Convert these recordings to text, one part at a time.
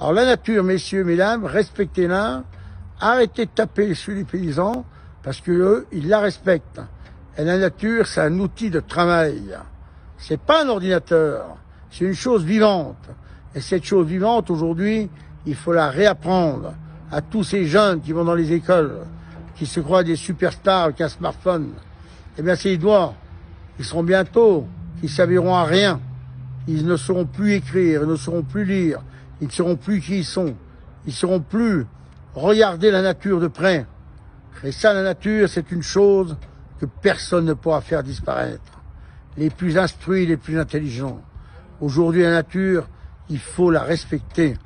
Alors la nature, messieurs, mesdames, respectez-la, arrêtez de taper sur les paysans, parce que eux, ils la respectent. Et la nature, c'est un outil de travail. C'est pas un ordinateur, c'est une chose vivante. Et cette chose vivante, aujourd'hui, il faut la réapprendre à tous ces jeunes qui vont dans les écoles, qui se croient des superstars avec un smartphone. Eh bien, c'est les doigts. Ils seront bientôt, qui serviront à rien. Ils ne sauront plus écrire, ils ne sauront plus lire, ils ne sauront plus qui ils sont. Ils ne sauront plus regarder la nature de près. Et ça, la nature, c'est une chose que personne ne pourra faire disparaître. Les plus instruits, les plus intelligents. Aujourd'hui, la nature, il faut la respecter.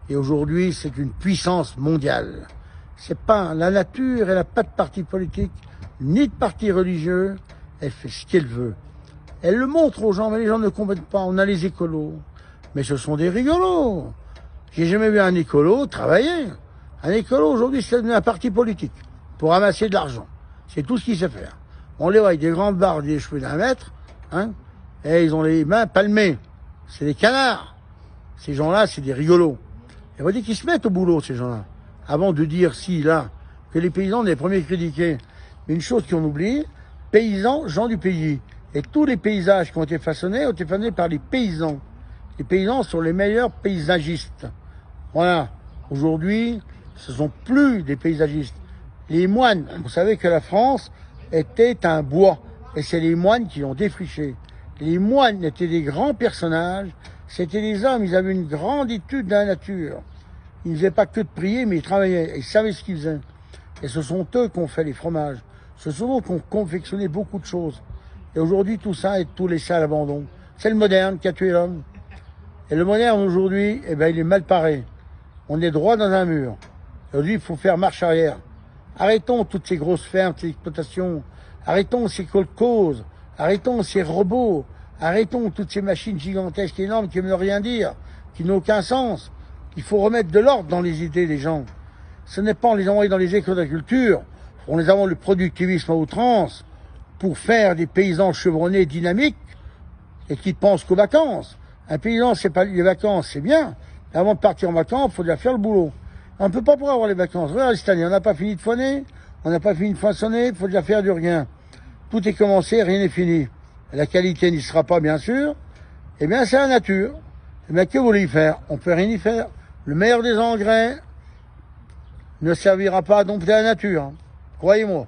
Et aujourd'hui, c'est une puissance mondiale. C'est pas, la nature, elle n'a pas de parti politique, ni de parti religieux. Elle fait ce qu'elle veut. Elle le montre aux gens, mais les gens ne comprennent pas. On a les écolos. Mais ce sont des rigolos. J'ai jamais vu un écolo travailler. Un écolo, aujourd'hui, c'est devenu un parti politique pour ramasser de l'argent. C'est tout ce qu'il sait faire. On les voit avec des grandes barres, des cheveux d'1 mètre, hein, et ils ont les mains palmées. C'est des canards. Ces gens-là, c'est des rigolos. Il faut dire qu'ils se mettent au boulot, ces gens-là, avant de dire, si, là, que les paysans, on est les premiers critiqués. Mais une chose qu'on oublie, paysans, gens du pays. Et tous les paysages qui ont été façonnés par les paysans. Les paysans sont les meilleurs paysagistes. Voilà. Aujourd'hui, ce ne sont plus des paysagistes. Les moines, vous savez que la France était un bois. Et c'est les moines qui l'ont défriché. Les moines étaient des grands personnages. C'était des hommes, ils avaient une grande étude de la nature. Ils ne faisaient pas que de prier, mais ils travaillaient. Ils savaient ce qu'ils faisaient. Et ce sont eux qui ont fait les fromages. Ce sont eux qui ont confectionné beaucoup de choses. Et aujourd'hui, tout ça est tout laissé à l'abandon. C'est le moderne qui a tué l'homme. Et le moderne, aujourd'hui, eh ben, il est mal paré. On est droit dans un mur. Aujourd'hui, il faut faire marche arrière. Arrêtons toutes ces grosses fermes, ces exploitations. Arrêtons ces colcoses. Arrêtons ces robots. Arrêtons toutes ces machines gigantesques, énormes, qui ne veulent rien dire, qui n'ont aucun sens. Il faut remettre de l'ordre dans les idées des gens. Ce n'est pas en les envoyer dans les écoles d'agriculture, en les avons le productivisme à outrance, pour faire des paysans chevronnés, dynamiques, et qui pensent qu'aux vacances. Un paysan, c'est pas les vacances, c'est bien. Mais avant de partir en vacances, il faut déjà faire le boulot. On ne peut pas pouvoir avoir les vacances. Regarde cette année, on n'a pas fini de foiner, on n'a pas fini de foisonner, il faut déjà faire du rien. Tout est commencé, rien n'est fini. La qualité n'y sera pas, bien sûr. Eh bien, c'est la nature. Eh bien, que vous voulez y faire? On peut rien y faire. Le meilleur des engrais ne servira pas à dompter la nature. Croyez-moi.